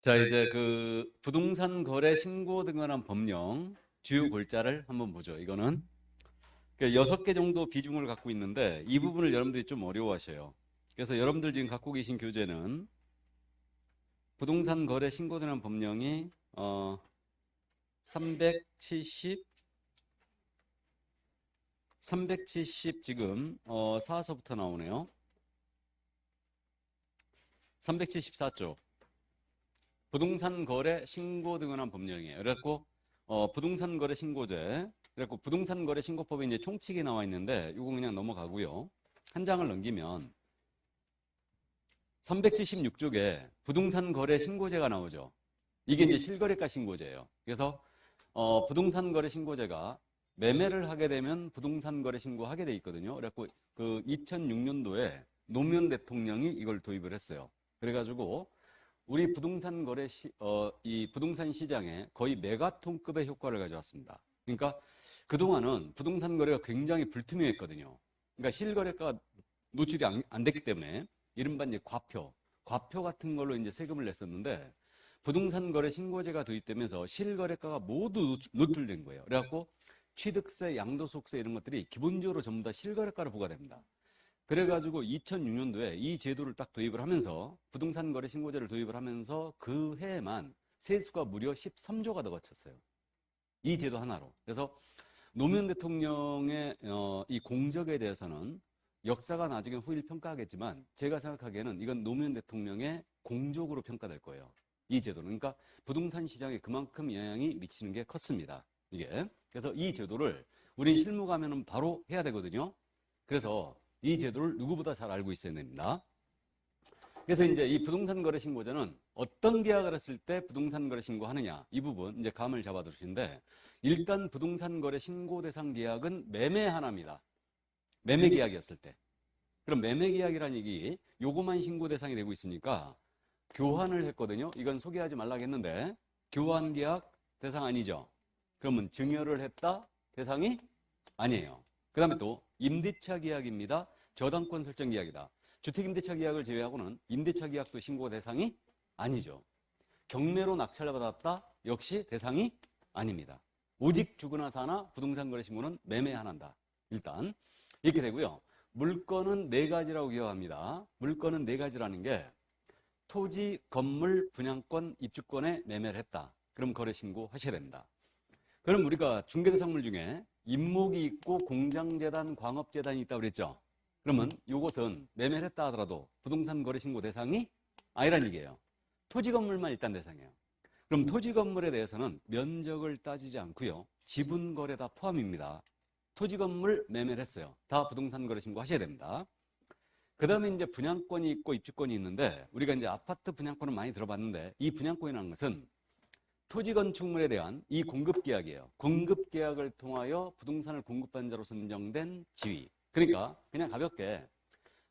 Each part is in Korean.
자, 이제 그 부동산 거래 신고 등에 관한 법령 주요 골자를 한번 보죠. 이거는 6개 정도 비중을 갖고 있는데 이 부분을 여러분들이 좀 어려워하셔요. 그래서 여러분들 지금 갖고 계신 교재는 부동산 거래 신고 등의 법령이 370 지금 사서부터 나오네요. 374조. 부동산 거래 신고 등에 관한 법령이에요. 그래갖고 부동산 거래 신고제, 그래갖고 부동산 거래 신고법에 이제 총칙이 나와 있는데 이거 그냥 넘어가고요. 한 장을 넘기면 376쪽에 부동산 거래 신고제가 나오죠. 이게 이제 실거래가 신고제예요. 그래서 부동산 거래 신고제가 매매를 하게 되면 부동산 거래 신고하게 돼 있거든요. 그래갖고 그 2006년도에 노무현 대통령이 이걸 도입을 했어요. 그래가지고 우리 부동산 이 부동산 시장에 거의 메가톤급의 효과를 가져왔습니다. 그러니까 그동안은 부동산 거래가 굉장히 불투명했거든요. 그러니까 실거래가가 노출이 안 됐기 때문에 이른바 이제 과표 같은 걸로 이제 세금을 냈었는데 부동산 거래 신고제가 도입되면서 실거래가가 모두 노출된 거예요. 그래갖고 취득세, 양도소득세 이런 것들이 기본적으로 전부 다 실거래가로 부과됩니다. 그래가지고 2006년도에 이 제도를 딱 도입을 하면서 부동산 거래 신고제를 도입을 하면서 그 해에만 세수가 무려 13조가 더 거쳤어요. 이 제도 하나로. 그래서 노무현 대통령의 이 공적에 대해서는 역사가 나중에 후일 평가하겠지만 제가 생각하기에는 이건 노무현 대통령의 공적으로 평가될 거예요. 이 제도는. 그러니까 부동산 시장에 그만큼 영향이 미치는 게 컸습니다. 이게. 그래서 이 제도를 우리 실무 가면은 바로 해야 되거든요. 그래서 이 제도를 누구보다 잘 알고 있어야 됩니다. 그래서 이제 이 부동산 거래 신고제는 어떤 계약을 했을 때 부동산 거래 신고하느냐 이 부분 이제 감을 잡아 두시는데 일단 부동산 거래 신고 대상 계약은 매매 하나입니다. 매매 계약이었을 때. 그럼 매매 계약이라는 얘기 요거만 신고 대상이 되고 있으니까 교환을 했거든요. 이건 소개하지 말라고 했는데 교환 계약 대상 아니죠. 그러면 증여를 했다 대상이 아니에요. 그 다음에 또 임대차 계약입니다. 저당권 설정 계약이다. 주택임대차 계약을 제외하고는 임대차 계약도 신고 대상이 아니죠. 경매로 낙찰을 받았다? 역시 대상이 아닙니다. 오직 주거나 사나 부동산 거래 신고는 매매 하나다. 일단 이렇게 되고요. 물건은 4가지라고 기억합니다. 물건은 4가지라는 게 토지, 건물, 분양권, 입주권에 매매를 했다. 그럼 거래 신고 하셔야 됩니다. 그럼 우리가 중개대상물 중에 임목이 있고 공장재단, 광업재단이 있다고 그랬죠. 그러면 이것은 매매를 했다 하더라도 부동산 거래 신고 대상이 아니란 얘기예요. 토지 건물만 일단 대상이에요. 그럼 토지 건물에 대해서는 면적을 따지지 않고요. 지분 거래 다 포함입니다. 토지 건물 매매를 했어요. 다 부동산 거래 신고 하셔야 됩니다. 그 다음에 이제 분양권이 있고 입주권이 있는데 우리가 이제 아파트 분양권은 많이 들어봤는데 이 분양권이라는 것은 토지 건축물에 대한 이 공급 계약이에요. 공급 계약을 통하여 부동산을 공급한 자로 선정된 지위. 그러니까 그냥 가볍게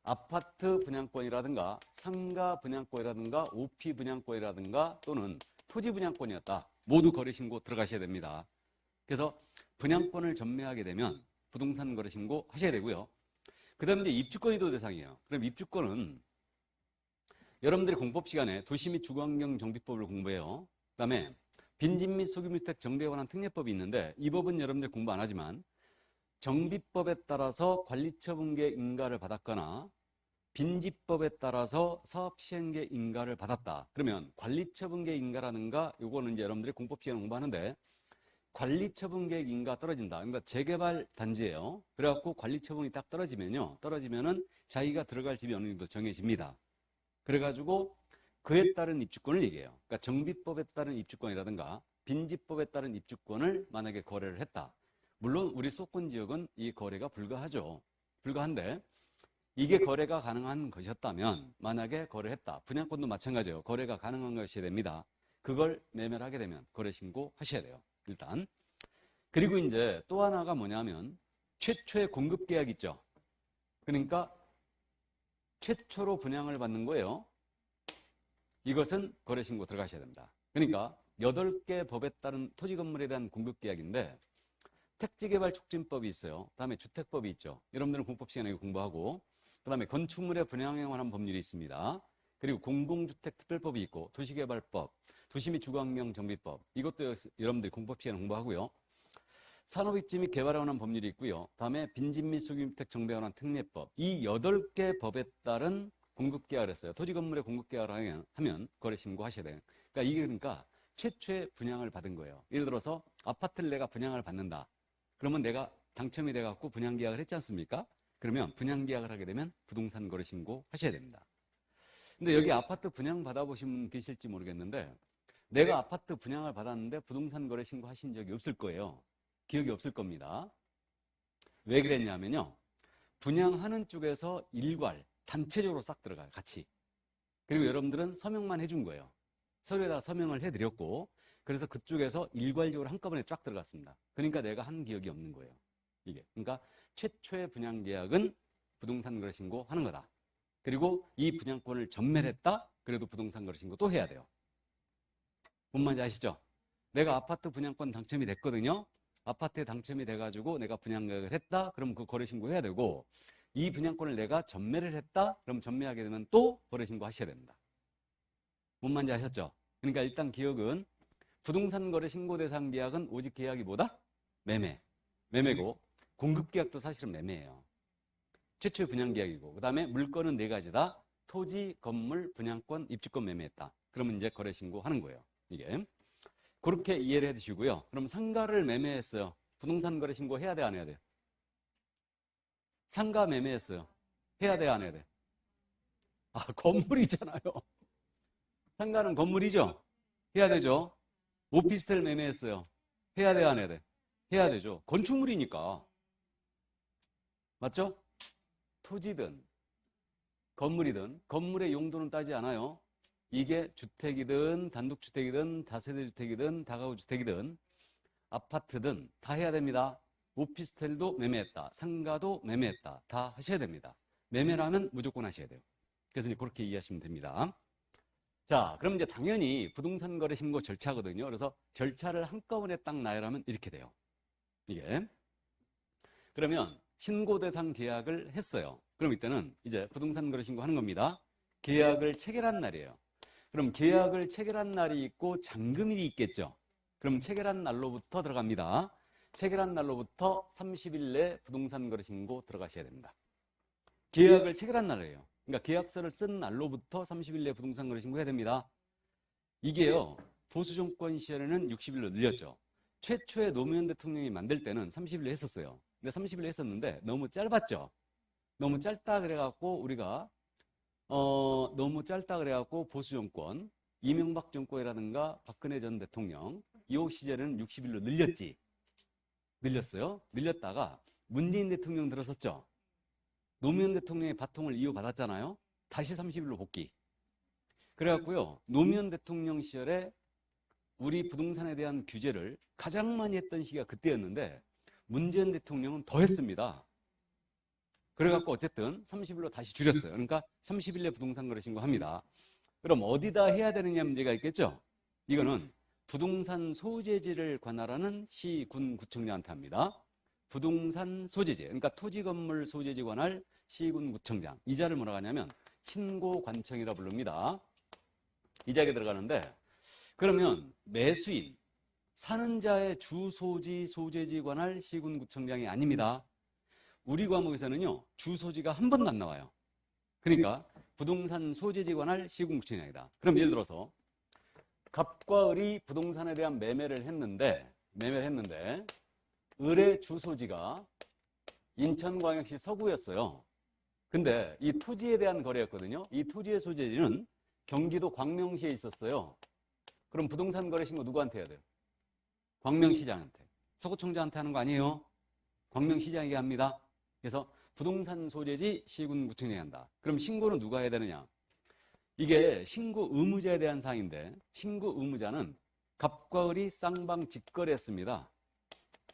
아파트 분양권이라든가 상가 분양권이라든가 오피 분양권이라든가 또는 토지 분양권이었다. 모두 거래 신고 들어가셔야 됩니다. 그래서 분양권을 전매하게 되면 부동산 거래 신고 하셔야 되고요. 그 다음에 이제 입주권이도 대상이에요. 그럼 입주권은 여러분들이 공법 시간에 도시 및 주거환경 정비법을 공부해요. 그 다음에 빈집 및 소규모주택 정비에 관한 특례법이 있는데 이 법은 여러분들 공부 안 하지만 정비법에 따라서 관리처분계 인가를 받았거나 빈집법에 따라서 사업시행계 인가를 받았다. 그러면 관리처분계 인가라는가 요거는 이제 여러분들이 공법 시간에 공부하는데 관리처분계획 인가 떨어진다. 그러니까 재개발 단지예요. 그래갖고 관리처분이 딱 떨어지면은 자기가 들어갈 집이 어느 정도 정해집니다. 그래가지고 그에 따른 입주권을 얘기해요. 그러니까 정비법에 따른 입주권이라든가 빈집법에 따른 입주권을 만약에 거래를 했다. 물론 우리 수도권 지역은 이 거래가 불가하죠. 불가한데 이게 거래가 가능한 것이었다면 만약에 거래했다. 분양권도 마찬가지예요. 거래가 가능한 것이 됩니다. 그걸 매매를 하게 되면 거래 신고 하셔야 돼요. 일단. 그리고 이제 또 하나가 뭐냐면 최초의 공급 계약 있죠. 그러니까 최초로 분양을 받는 거예요. 이것은 거래 신고 들어가셔야 됩니다. 그러니까 8개 법에 따른 토지 건물에 대한 공급 계약인데 택지개발 촉진법이 있어요. 그다음에 주택법이 있죠. 여러분들은 공법 시간에 공부하고 그다음에 건축물의 분양에 관한 법률이 있습니다. 그리고 공공주택특별법이 있고 도시개발법, 도시및 주거환경정비법, 이것도 여러분들이 공법 시간에 공부하고요. 산업입지 및 개발에 관한 법률이 있고요. 다음에 빈집 및 소규모주택 정비에 관한 특례법, 이 8개 법에 따른 공급계약을 했어요. 토지건물에 공급계약을 하면 거래신고하셔야 돼요. 그러니까 이게 그러니까 최초의 분양을 받은 거예요. 예를 들어서 아파트를 내가 분양을 받는다. 그러면 내가 당첨이 돼갖고 분양계약을 했지 않습니까? 그러면 분양계약을 하게 되면 부동산 거래신고 하셔야 됩니다. 근데 여기 아파트 분양 받아보신 분 계실지 모르겠는데 내가 아파트 분양을 받았는데 부동산 거래신고 하신 적이 없을 거예요. 기억이 없을 겁니다. 왜 그랬냐면요. 분양하는 쪽에서 일괄, 단체적으로 싹 들어가요. 같이. 그리고 여러분들은 서명만 해준 거예요. 서류에다 서명을 해드렸고 그래서 그쪽에서 일괄적으로 한꺼번에 쫙 들어갔습니다. 그러니까 내가 한 기억이 없는 거예요. 이게. 그러니까 최초의 분양계약은 부동산 거래신고 하는 거다. 그리고 이 분양권을 전매했다? 그래도 부동산 거래신고 또 해야 돼요. 뭔 말인지 아시죠? 내가 아파트 분양권 당첨이 됐거든요. 아파트에 당첨이 돼가지고 내가 분양계약을 했다? 그럼 그 거래신고 해야 되고 이 분양권을 내가 전매를 했다? 그럼 전매하게 되면 또 거래신고 하셔야 됩니다. 뭔 말인지 아셨죠? 그러니까 일단 기억은 부동산 거래 신고 대상 계약은 오직 계약이 뭐다? 매매고 공급계약도 사실은 매매예요. 최초의 분양계약이고 그 다음에 물건은 4가지다. 토지, 건물, 분양권, 입주권 매매했다. 그러면 이제 거래신고 하는 거예요. 이게. 그렇게 이해를 해두시고요. 그럼 상가를 매매했어요. 부동산 거래 신고 해야 돼, 안 해야 돼? 상가 매매했어요. 해야 돼, 안 해야 돼? 아, 건물이잖아요. 상가는 건물이죠? 해야 되죠? 오피스텔 매매했어요. 해야 돼, 안 해야 돼? 해야 되죠. 건축물이니까. 맞죠? 토지든 건물이든 건물의 용도는 따지지 않아요. 이게 주택이든 단독주택이든 다세대주택이든 다가구주택이든 아파트든 다 해야 됩니다. 오피스텔도 매매했다. 상가도 매매했다. 다 하셔야 됩니다. 매매라면 무조건 하셔야 돼요. 그래서 이제 그렇게 이해하시면 됩니다. 자, 그럼 이제 당연히 부동산 거래 신고 절차거든요. 그래서 절차를 한꺼번에 딱 나열하면 이렇게 돼요. 이게. 그러면 신고 대상 계약을 했어요. 그럼 이때는 이제 부동산 거래 신고 하는 겁니다. 계약을 체결한 날이에요. 그럼 계약을 체결한 날이 있고 잔금일이 있겠죠. 그럼 체결한 날로부터 들어갑니다. 체결한 날로부터 30일 내 부동산 거래 신고 들어가셔야 됩니다. 계약을 체결한 날이에요. 그러니까 계약서를 쓴 날로부터 30일 내 부동산 거래 신고해야 됩니다. 이게요. 보수 정권 시절에는 60일로 늘렸죠. 최초의 노무현 대통령이 만들 때는 30일로 했었어요. 근데 30일로 했었는데 너무 짧았죠. 너무 짧다 그래갖고 우리가 너무 짧다 그래갖고 보수 정권, 이명박 정권이라든가 박근혜 전 대통령 이 시절에는 60일로 늘렸어요. 늘렸다가 문재인 대통령 들어섰죠. 노무현 대통령의 바통을 이어받았잖아요. 다시 30일로 복귀. 그래갖고요. 노무현 대통령 시절에 우리 부동산에 대한 규제를 가장 많이 했던 시기가 그때였는데 문재인 대통령은 더 했습니다. 그래갖고 어쨌든 30일로 다시 줄였어요. 그러니까 30일에 부동산 거래 신고합니다. 그럼 어디다 해야 되느냐 문제가 있겠죠? 이거는 부동산 소재지를 관할하는 시, 군, 구청장한테 합니다. 부동산 소재지, 그러니까 토지 건물 소재지 관할 시, 군, 구청장. 이 자를 뭐라고 하냐면 신고관청이라 부릅니다. 이 자리에 들어가는데 그러면 매수인, 사는 자의 주소지, 소재지 관할 시, 군, 구청장이 아닙니다. 우리 과목에서는요, 주소지가 한 번도 안 나와요. 그러니까 부동산 소재지 관할 시, 군, 구청장이다. 그럼 예를 들어서 갑과 을이 부동산에 대한 매매를 했는데 을의 주소지가 인천광역시 서구였어요. 근데 이 토지에 대한 거래였거든요. 이 토지의 소재지는 경기도 광명시에 있었어요. 그럼 부동산 거래 신고 누구한테 해야 돼요? 광명시장한테. 서구청장한테 하는 거 아니에요? 광명시장에게 합니다. 그래서 부동산 소재지 시군 구청장이 한다. 그럼 신고는 누가 해야 되느냐? 이게 신고 의무자에 대한 사항인데 신고 의무자는 갑과 을이 쌍방 직거래했습니다.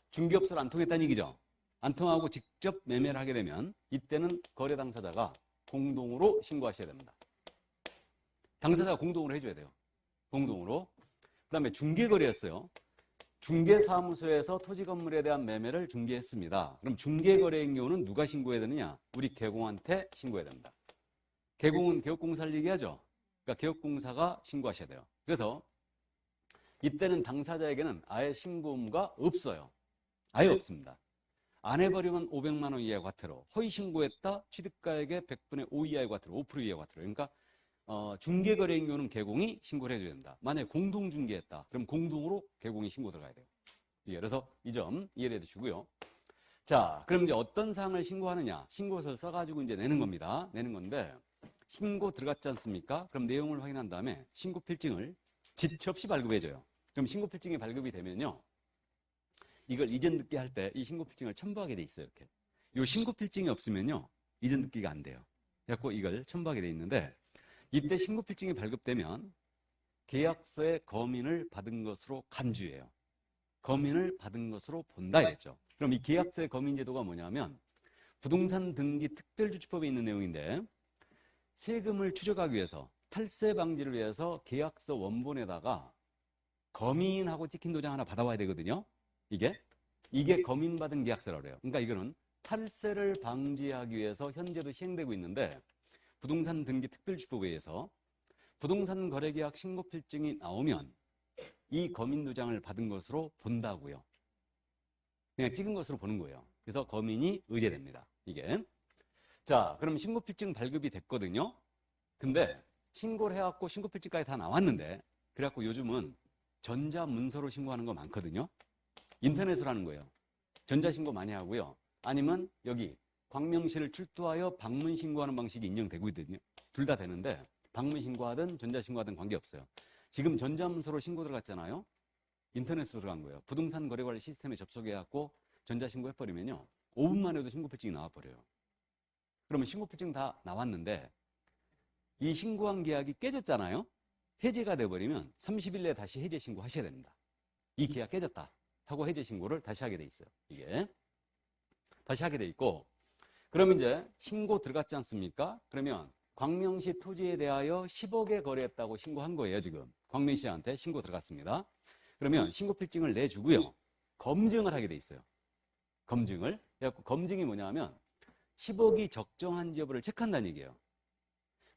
중개업소를 안 통했다는 얘기죠. 안 통하고 직접 매매를 하게 되면 이때는 거래 당사자가 공동으로 신고하셔야 됩니다. 당사자가 공동으로 해줘야 돼요. 공동으로. 그 다음에 중개거래였어요. 중개사무소에서 토지 건물에 대한 매매를 중개했습니다. 그럼 중개거래인 경우는 누가 신고해야 되느냐? 우리 개공한테 신고해야 됩니다. 개공은 개업공사를 얘기하죠. 그러니까 개업공사가 신고하셔야 돼요. 그래서 이때는 당사자에게는 아예 신고 의무가 없어요. 아예 없습니다. 안 해버리면 500만 원 이하의 과태료, 허위 신고했다 취득가액의 100분의 5 이하의 과태료, 5% 이하의 과태료. 그러니까 중개거래인 경우는 개공이 신고를 해줘야 된다. 만약에 공동 중개했다, 그럼 공동으로 개공이 신고 들어가야 돼요. 예, 그래서 이 점 이해를 해두시고요. 자, 그럼 이제 어떤 사항을 신고하느냐? 신고서를 써가지고 이제 내는 겁니다. 내는 건데 신고 들어갔지 않습니까? 그럼 내용을 확인한 다음에 신고 필증을 지체 없이 발급해줘요. 그럼 신고 필증이 발급이 되면요, 이걸 이전 듣기 할 때 이 신고 필증을 첨부하게 돼 있어요. 이렇게. 이 신고 필증이 없으면요, 이전 듣기가 안 돼요. 그래갖고 이걸 첨부하게 돼 있는데, 이때 신고 필증이 발급되면 계약서의 검인을 받은 것으로 간주해요. 검인을 받은 것으로 본다 이랬죠. 그럼 이 계약서의 검인 제도가 뭐냐면 부동산 등기 특별주주법에 있는 내용인데, 세금을 추적하기 위해서, 탈세 방지를 위해서 계약서 원본에다가 검인하고 찍힌 도장 하나 받아와야 되거든요. 이게 검인받은 계약서라고 해요. 그러니까 이거는 탈세를 방지하기 위해서 현재도 시행되고 있는데, 부동산 등기 특별주법에 의해서 부동산 거래계약 신고필증이 나오면 이 검인도장을 받은 것으로 본다고요. 그냥 찍은 것으로 보는 거예요. 그래서 검인이 의제됩니다. 이게. 자, 그럼 신고필증 발급이 됐거든요. 근데 신고를 해갖고 신고필증까지 다 나왔는데, 그래갖고 요즘은 전자문서로 신고하는 거 많거든요. 인터넷으로 하는 거예요. 전자신고 많이 하고요. 아니면 여기 광명시를 출두하여 방문신고하는 방식이 인정되고 있거든요. 둘 다 되는데 방문신고하든 전자신고하든 관계없어요. 지금 전자문서로 신고 들어갔잖아요. 인터넷으로 들어간 거예요. 부동산 거래관리 시스템에 접속해갖고 전자신고해버리면요, 5분만 해도 신고필증이 나와버려요. 그러면 신고필증 다 나왔는데 이 신고한 계약이 깨졌잖아요. 해제가 돼버리면 30일 내에 다시 해제 신고하셔야 됩니다. 이 계약 깨졌다 하고 해제 신고를 다시 하게 돼 있어요. 이게 다시 하게 돼 있고, 그러면 이제 신고 들어갔지 않습니까? 그러면 광명시 토지에 대하여 10억에 거래했다고 신고한 거예요. 지금 광명시한테 신고 들어갔습니다. 그러면 신고필증을 내주고요, 검증을 하게 돼 있어요. 검증을. 그래갖고 검증이 뭐냐면 10억이 적정한지 여부를 체크한다는 얘기예요.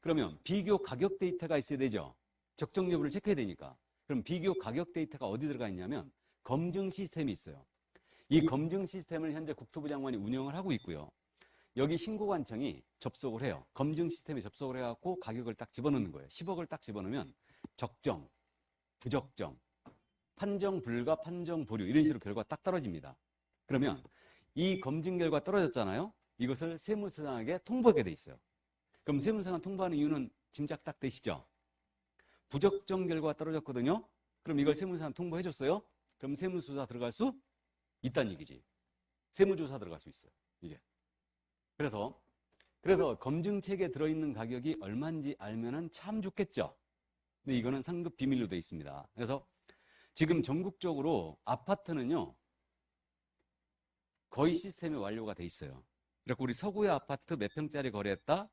그러면 비교 가격 데이터가 있어야 되죠. 적정 여부를 체크해야 되니까. 그럼 비교 가격 데이터가 어디 들어가 있냐면 검증 시스템이 있어요. 이 검증 시스템을 현재 국토부 장관이 운영을 하고 있고요. 여기 신고관청이 접속을 해요. 검증 시스템에 접속을 해갖고 가격을 딱 집어넣는 거예요. 10억을 딱 집어넣으면 적정, 부적정, 판정 불가, 판정 보류, 이런 식으로 결과가 딱 떨어집니다. 그러면 이 검증 결과 떨어졌잖아요. 이것을 세무서장에게 통보하게 돼 있어요. 그럼 세무서장 통보하는 이유는 짐작 딱 되시죠? 부적정 결과가 떨어졌거든요. 그럼 이걸 세무서장 통보해줬어요. 그럼 세무조사 들어갈 수 있다는 얘기지. 세무조사 들어갈 수 있어요. 이게. 그래서 검증책에 들어있는 가격이 얼마인지 알면은 참 좋겠죠. 근데 이거는 상급 비밀로 되어 있습니다. 그래서 지금 전국적으로 아파트는요, 거의 시스템이 완료가 돼 있어요. 그래서 우리 서구의 아파트 몇 평짜리 거래했다.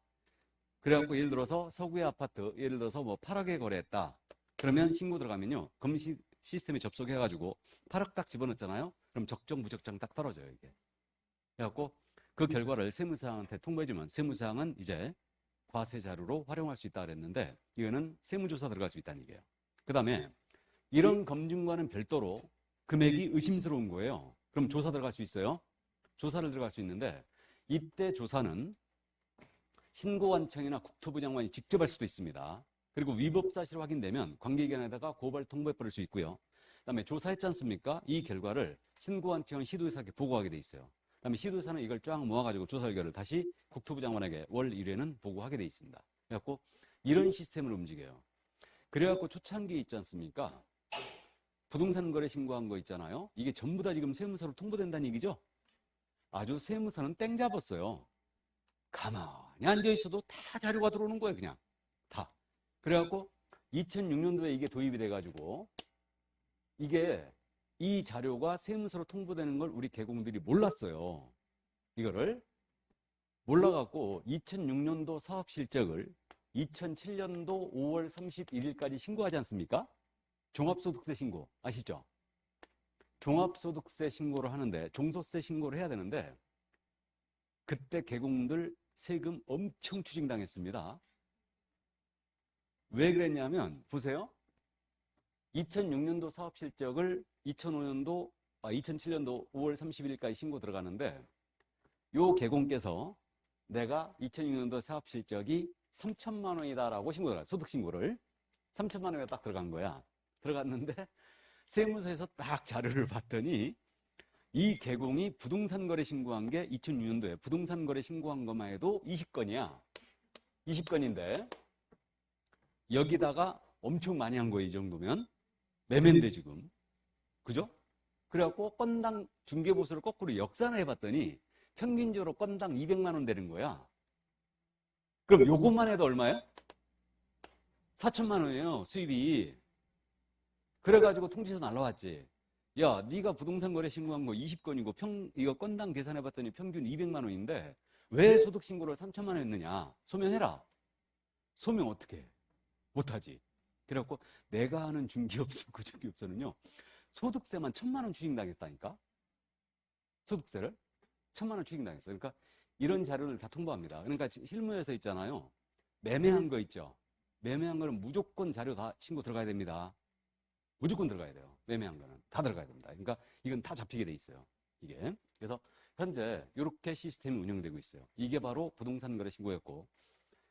그래갖고 예를 들어서 서구의 아파트, 예를 들어서 뭐 8억에 거래했다. 그러면 신고 들어가면요, 검시 시스템에 접속해가지고 8억 딱 집어넣잖아요. 그럼 적정, 부적정 딱 떨어져요, 이게. 그래갖고 그 결과를 세무사한테 통보해주면 세무사는 이제 과세 자료로 활용할 수 있다 그랬는데, 이거는 세무조사 들어갈 수 있다는 얘기예요. 그 다음에 이런 검증과는 별도로 금액이 의심스러운 거예요. 그럼 조사 들어갈 수 있어요. 조사를 들어갈 수 있는데, 이때 조사는 신고관청이나 국토부 장관이 직접 할 수도 있습니다. 그리고 위법 사실 확인되면 관계기관에다가 고발 통보해버릴 수 있고요. 그다음에 조사했지 않습니까? 이 결과를 신고관청은 시도의사에게 보고하게 돼 있어요. 그다음에 시도의사는 이걸 쫙 모아가지고 조사 결과를 다시 국토부 장관에게 월 1회는 보고하게 돼 있습니다. 그래갖고 이런 시스템으로 움직여요. 그래갖고 초창기에 있지 않습니까? 부동산 거래 신고한 거 있잖아요. 이게 전부 다 지금 세무서로 통보된다는 얘기죠. 아주 세무서는 땡 잡았어요. 가만히 앉아있어도 다 자료가 들어오는 거예요. 그냥 다. 그래갖고 2006년도에 이게 도입이 돼가지고, 이게 이 자료가 세무서로 통보되는 걸 우리 개공들이 몰랐어요. 이거를 몰라갖고 2006년도 사업 실적을 2007년도 5월 31일까지 신고하지 않습니까? 종합소득세 신고 아시죠? 종합소득세 신고를 하는데, 종소세 신고를 해야 되는데, 그때 개공들 세금 엄청 추징당했습니다. 왜 그랬냐면 보세요. 2006년도 사업 실적을 2007년도 5월 30일까지 신고 들어가는데 요 개공께서 내가 2006년도 사업 실적이 3천만 원이다라고 신고 들어가. 소득 신고를 3천만 원에 딱 들어간 거야. 들어갔는데 세무서에서 딱 자료를 봤더니 이 개공이 부동산 거래 신고한 게 2006년도에 부동산 거래 신고한 것만 해도 20건이야. 20건인데 여기다가 엄청 많이 한 거예요. 이 정도면 매매인데 지금. 그죠? 그래갖고 건당 중개보수를 거꾸로 역산을 해봤더니 평균적으로 건당 200만 원 되는 거야. 그럼 요것만 해도 얼마예요? 4천만 원이에요. 수입이. 그래가지고 통지서 날라왔지. 야, 네가 부동산 거래 신고한 거 20건이고 이거 건당 계산해봤더니 평균 200만 원인데 왜 소득 신고를 3천만 원 했느냐? 소명해라. 소명 어떻게 해? 못하지. 그래갖고 내가 아는 중개업소, 그 중개업소는요, 소득세만 1,000만 원 추징당했다니까? 소득세를 1,000만 원 추징당했어. 그러니까 이런 자료를 다 통보합니다. 그러니까 실무에서 있잖아요. 매매한 거 있죠. 매매한 거는 무조건 자료 다 신고 들어가야 됩니다. 무조건 들어가야 돼요. 매매한 거는 다 들어가야 됩니다. 그러니까 이건 다 잡히게 돼 있어요. 이게. 그래서 현재 이렇게 시스템이 운영되고 있어요. 이게 바로 부동산 거래 신고였고,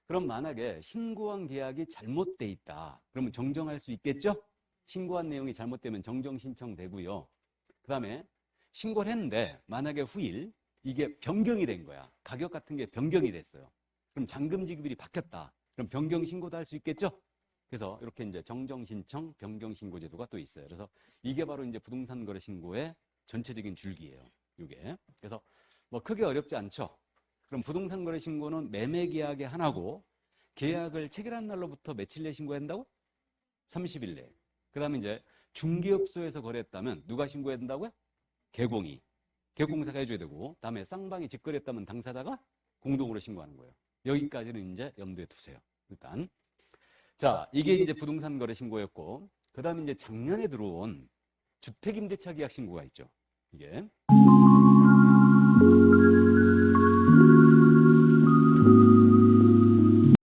그럼 만약에 신고한 계약이 잘못돼 있다. 그러면 정정할 수 있겠죠? 신고한 내용이 잘못되면 정정 신청되고요. 그 다음에 신고를 했는데 만약에 후일 이게 변경이 된 거야. 가격 같은 게 변경이 됐어요. 그럼 잔금 지급일이 바뀌었다. 그럼 변경 신고도 할 수 있겠죠? 그래서 이렇게 이제 정정 신청, 변경 신고 제도가 또 있어요. 그래서 이게 바로 이제 부동산 거래 신고의 전체적인 줄기예요. 이게. 그래서 뭐 크게 어렵지 않죠? 그럼 부동산 거래 신고는 매매 계약의 하나고 계약을 체결한 날로부터 며칠 내에 신고해야 한다고? 30일 내에. 그 다음에 이제 중개업소에서 거래했다면 누가 신고해야 된다고요? 개공이. 개공사가 해줘야 되고, 다음에 쌍방이 직거래했다면 당사자가 공동으로 신고하는 거예요. 여기까지는 이제 염두에 두세요. 일단. 자, 이게 이제 부동산 거래 신고였고, 그 다음에 이제 작년에 들어온 주택임대차 계약 신고가 있죠. 이게.